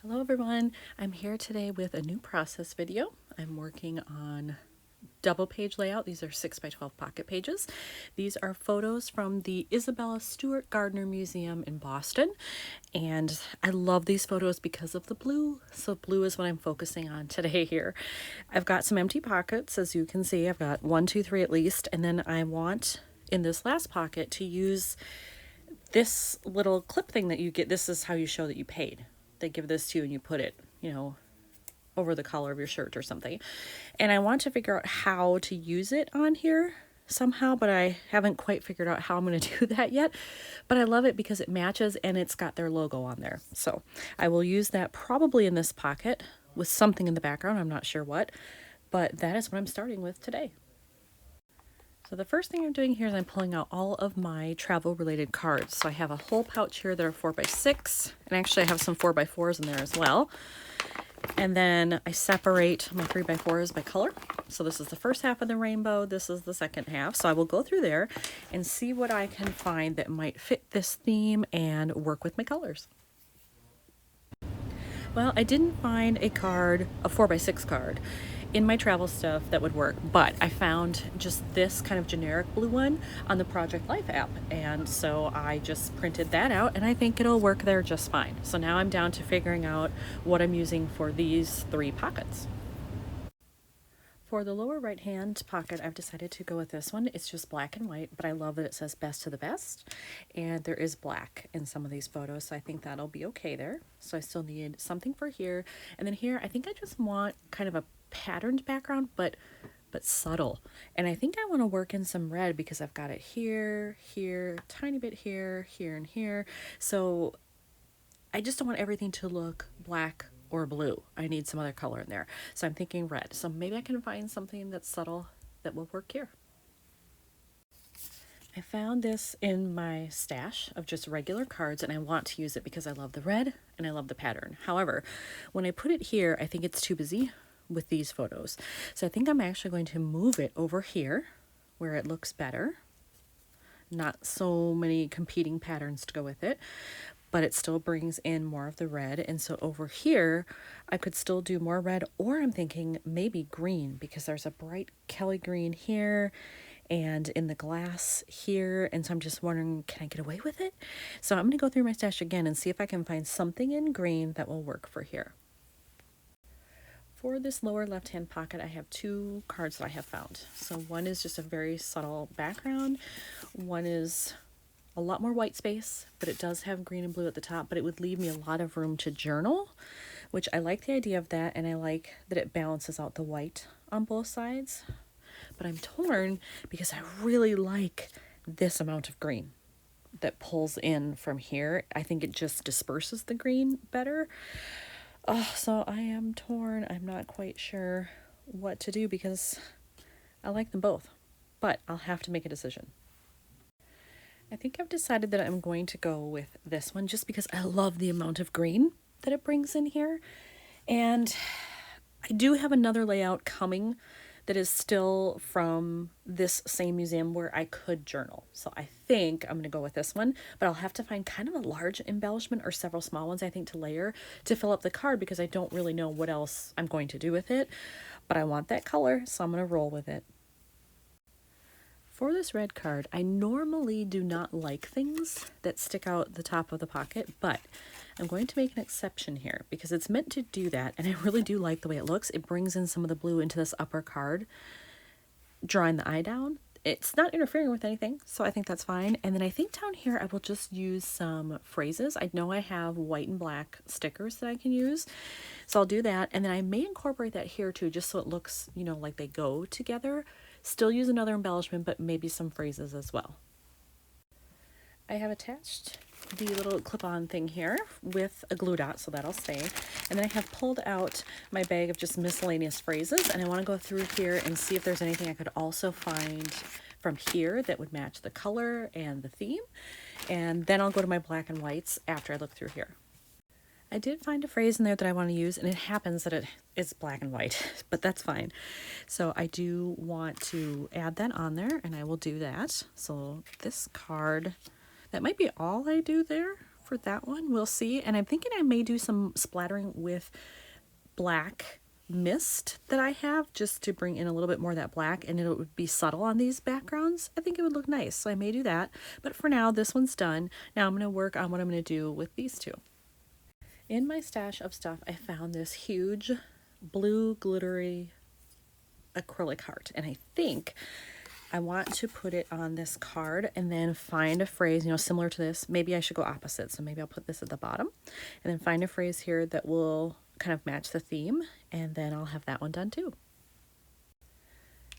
Hello everyone, I'm here today with a new process video. I'm working on double page layout. These are 6 by 12 pocket pages. These are photos from the Isabella Stewart Gardner Museum in Boston, and I love these photos because of the blue. So blue is what I'm focusing on today here. I've got some empty pockets, as you can see. I've got 1, 2, 3 at least, and then I want in this last pocket to use this little clip thing that you get. This is how you show that you paid. They give this to you and you put it, over the collar of your shirt or something. And I want to figure out how to use it on here somehow, but I haven't quite figured out how I'm going to do that yet. But I love it because it matches and it's got their logo on there. So I will use that probably in this pocket with something in the background. I'm not sure what, but that is what I'm starting with today. So the first thing I'm doing here is I'm pulling out all of my travel related cards. So I have a whole pouch here that are 4 by 6, and actually I have some 4 by 4s in there as well. And then I separate my 3 by 4s by color. So this is the first half of the rainbow, this is the second half. So I will go through there and see what I can find that might fit this theme and work with my colors. Well, I didn't find a 4 by 6 card in my travel stuff that would work, but I found just this kind of generic blue one on the Project Life app, and so I just printed that out and I think it'll work there just fine. So now I'm down to figuring out what I'm using for these 3 pockets. For the lower right hand pocket, I've decided to go with this one. It's just black and white, but I love that it says best to the best, and there is black in some of these photos, so I think that'll be okay there. So I still need something for here, and then here I think I just want kind of a patterned background, but subtle. And I think I want to work in some red because I've got it here, tiny bit here, and here. So I just don't want everything to look black or blue. I need some other color in there. So I'm thinking red. So maybe I can find something that's subtle that will work here. I found this in my stash of just regular cards, and I want to use it because I love the red and I love the pattern. However, when I put it here, I think it's too busy with these photos. So I think I'm actually going to move it over here where it looks better. Not so many competing patterns to go with it, but it still brings in more of the red. And so over here, I could still do more red, or I'm thinking maybe green because there's a bright Kelly green here and in the glass here. And so I'm just wondering, can I get away with it? So I'm going to go through my stash again and see if I can find something in green that will work for here. For this lower left-hand pocket, I have 2 cards that I have found. So one is just a very subtle background. One is a lot more white space, but it does have green and blue at the top, but it would leave me a lot of room to journal, which I like the idea of that, and I like that it balances out the white on both sides. But I'm torn because I really like this amount of green that pulls in from here. I think it just disperses the green better. So I am torn. I'm not quite sure what to do because I like them both, but I'll have to make a decision. I think I've decided that I'm going to go with this one just because I love the amount of green that it brings in here. And I do have another layout coming that is still from this same museum where I could journal. So I think I'm going to go with this one, but I'll have to find kind of a large embellishment or several small ones, I think, to layer to fill up the card because I don't really know what else I'm going to do with it. But I want that color, so I'm going to roll with it. For this red card, I normally do not like things that stick out the top of the pocket, but I'm going to make an exception here because it's meant to do that, and I really do like the way it looks. It brings in some of the blue into this upper card, drawing the eye down. It's not interfering with anything, so I think that's fine. And then I think down here I will just use some phrases. I know I have white and black stickers that I can use, so I'll do that. And then I may incorporate that here too, just so it looks, like they go together. Still use another embellishment, but maybe some phrases as well. I have attached the little clip-on thing here with a glue dot, so that'll stay. And then I have pulled out my bag of just miscellaneous phrases, and I want to go through here and see if there's anything I could also find from here that would match the color and the theme. And then I'll go to my black and whites after I look through here. I did find a phrase in there that I want to use, and it happens that it is black and white, but that's fine. So I do want to add that on there, and I will do that. So this card, that might be all I do there for that one. We'll see. And I'm thinking I may do some splattering with black mist that I have, just to bring in a little bit more of that black, and it would be subtle on these backgrounds. I think it would look nice, so I may do that. But for now, this one's done. Now I'm going to work on what I'm going to do with these two. In my stash of stuff, I found this huge blue glittery acrylic heart, and I think I want to put it on this card and then find a phrase, you know, similar to this. Maybe I should go opposite, so maybe I'll put this at the bottom and then find a phrase here that will kind of match the theme, and then I'll have that one done too.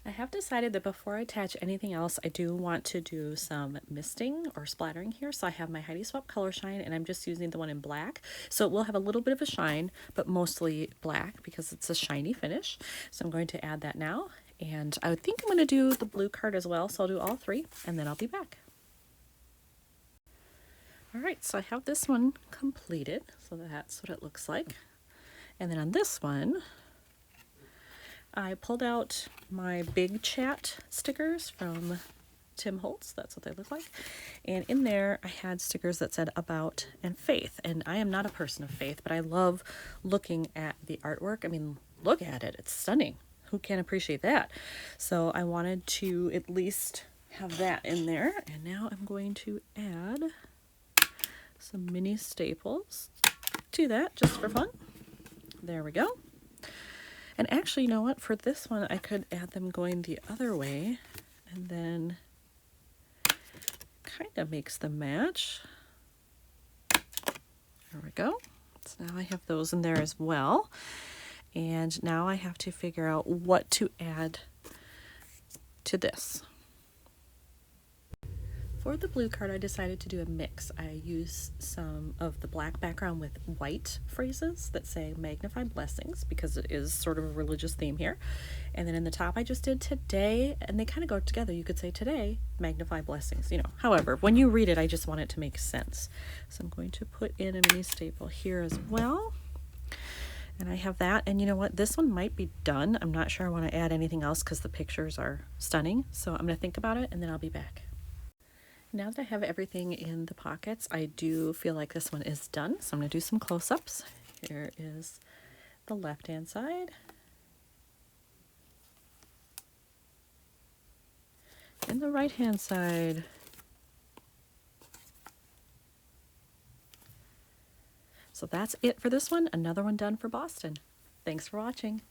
I have decided that before I attach anything else, I do want to do some misting or splattering here. So I have my Heidi Swapp Color Shine, and I'm just using the one in black. So it will have a little bit of a shine, but mostly black because it's a shiny finish. So I'm going to add that now. And I would think I'm going to do the blue card as well. So I'll do all three, and then I'll be back. All right, so I have this one completed. So that's what it looks like. And then on this one, I pulled out my big chat stickers from Tim Holtz. That's what they look like. And in there, I had stickers that said about and faith. And I am not a person of faith, but I love looking at the artwork. I mean, look at it. It's stunning. Who can't appreciate that? So I wanted to at least have that in there. And now I'm going to add some mini staples to that just for fun. There we go. And actually, you know what? For this one, I could add them going the other way, and then kind of makes them match. There we go. So now I have those in there as well. And now I have to figure out what to add to this. For the blue card, I decided to do a mix. I used some of the black background with white phrases that say Magnify blessings, because it is sort of a religious theme here. And then in the top, I just did today, and they kind of go together. You could say today, magnify blessings, you know. However, when you read it, I just want it to make sense. So I'm going to put in a mini staple here as well. And I have that, and you know what? This one might be done. I'm not sure I want to add anything else because the pictures are stunning. So I'm going to think about it, and then I'll be back. Now that I have everything in the pockets, I do feel like this one is done. So I'm going to do some close-ups. Here is the left-hand side. And the right-hand side. So that's it for this one. Another one done for Boston. Thanks for watching.